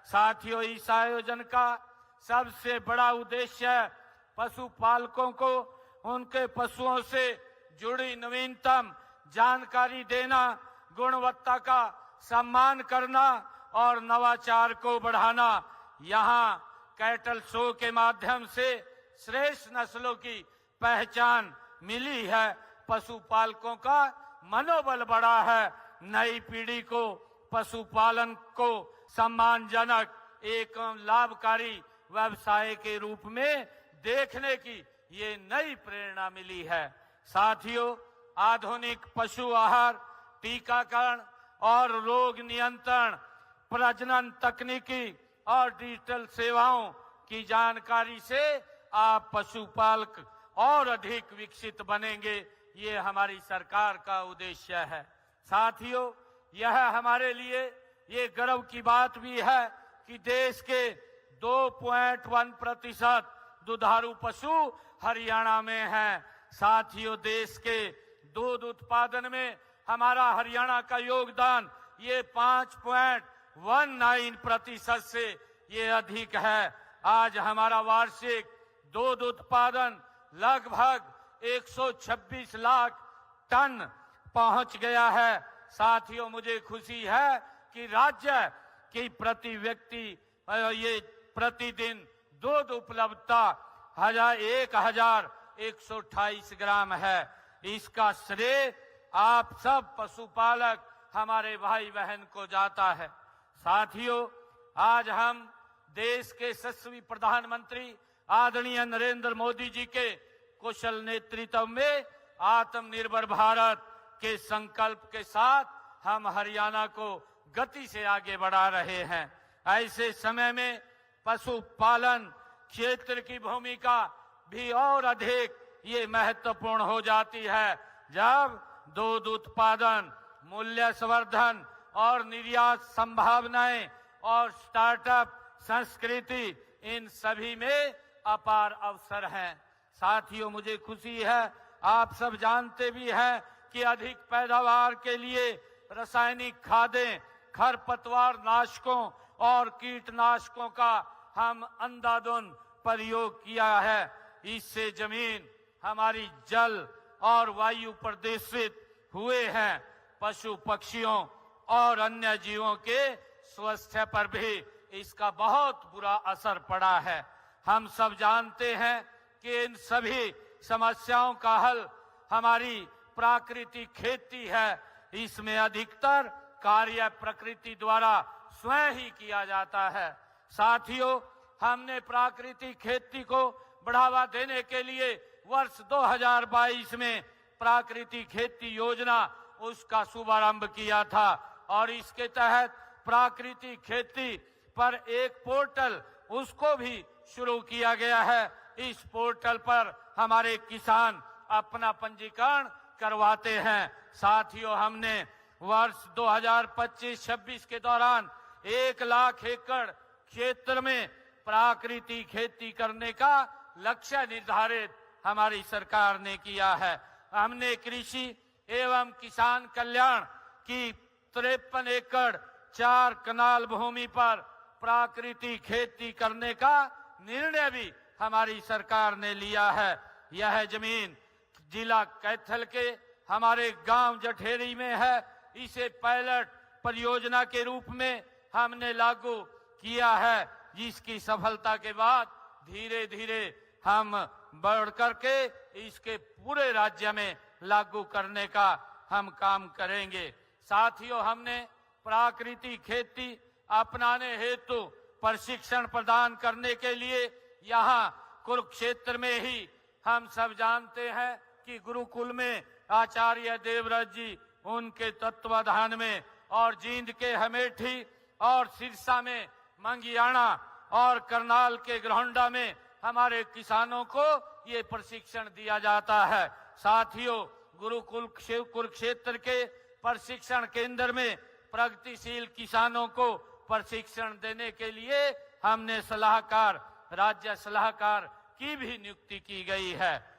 साथियों, इस आयोजन का सबसे बड़ा उद्देश्य है पशुपालकों को उनके पशुओं से जुड़ी नवीनतम जानकारी देना, गुणवत्ता का सम्मान करना और नवाचार को बढ़ाना। यहाँ कैटल शो के माध्यम से श्रेष्ठ नस्लों की पहचान मिली है, पशुपालकों का मनोबल बढ़ा है। नई पीढ़ी को पशुपालन को सम्मानजनक एवं लाभकारी व्यवसाय के रूप में देखने की ये नई प्रेरणा मिली है। साथियों, आधुनिक पशु आहार, टीकाकरण और रोग नियंत्रण, प्रजनन तकनीकी और डिजिटल सेवाओं की जानकारी से आप पशुपालक और अधिक विकसित बनेंगे। ये हमारी सरकार का उद्देश्य है। साथियों, यह हमारे लिए ये गर्व की बात भी है कि देश के 2.1% दुधारू पशु हरियाणा में हैं। साथियों, देश के दूध उत्पादन में हमारा हरियाणा का योगदान ये 5.19% से ये अधिक है। आज हमारा वार्षिक दूध उत्पादन लगभग 126 लाख टन पहुंच गया है। साथियों, मुझे खुशी है कि राज्य की प्रति व्यक्ति ये प्रतिदिन दूध उपलब्धता 1128 ग्राम है। इसका श्रेय आप सब पशुपालक हमारे भाई बहन को जाता है। साथियों, आज हम देश के यशस्वी प्रधानमंत्री आदरणीय नरेंद्र मोदी जी के कुशल नेतृत्व में आत्मनिर्भर भारत के संकल्प के साथ हम हरियाणा को गति से आगे बढ़ा रहे हैं। ऐसे समय में पशुपालन क्षेत्र की भूमिका भी और अधिक ये महत्वपूर्ण हो जाती है, जब दूध उत्पादन, मूल्य संवर्धन और निर्यात संभावनाएं और स्टार्टअप संस्कृति, इन सभी में अपार अवसर हैं। साथियों, मुझे खुशी है, आप सब जानते भी हैं कि अधिक पैदावार के लिए रासायनिक खादें, खरपतवार नाशकों और कीटनाशकों का हम अंधाधुंध प्रयोग किया है। इससे जमीन, हमारी जल और वायु प्रदूषित हुए हैं। पशु पक्षियों और अन्य जीवों के स्वास्थ्य पर भी इसका बहुत बुरा असर पड़ा है। हम सब जानते हैं कि इन सभी समस्याओं का हल हमारी प्राकृतिक खेती है। इसमें अधिकतर कार्य प्रकृति द्वारा स्वयं ही किया जाता है। साथियों, हमने प्राकृतिक खेती को बढ़ावा देने के लिए वर्ष 2022 में प्राकृतिक खेती योजना उसका शुभारंभ किया था और इसके तहत प्राकृतिक खेती पर एक पोर्टल उसको भी शुरू किया गया है। इस पोर्टल पर हमारे किसान अपना पंजीकरण करवाते हैं। साथियों, हमने वर्ष 2025-26 के दौरान 1 लाख एकड़ क्षेत्र में प्राकृतिक खेती करने का लक्ष्य निर्धारित हमारी सरकार ने किया है। हमने कृषि एवं किसान कल्याण की 53 एकड़ 4 कनाल भूमि पर प्राकृतिक खेती करने का निर्णय भी हमारी सरकार ने लिया है। यह जमीन जिला कैथल के हमारे गांव जठेरी में है। इसे पायलट परियोजना के रूप में हमने लागू किया है, जिसकी सफलता के बाद धीरे धीरे हम बढ़ करके इसके पूरे राज्य में लागू करने का हम काम करेंगे। साथियों, हमने प्राकृतिक खेती अपनाने हेतु प्रशिक्षण प्रदान करने के लिए यहाँ कुरुक्षेत्र में ही हम सब जानते हैं कि गुरुकुल में आचार्य देवव्रत जी उनके तत्वाधान में और जींद के हमेठी और सिरसा में मंगियाना और करनाल के ग्रहोंडा में हमारे किसानों को ये प्रशिक्षण दिया जाता है। साथियों, गुरुकुल कुरुक्षेत्र के प्रशिक्षण केंद्र में प्रगतिशील किसानों को प्रशिक्षण देने के लिए हमने सलाहकार, राज्य सलाहकार की भी नियुक्ति की गई है।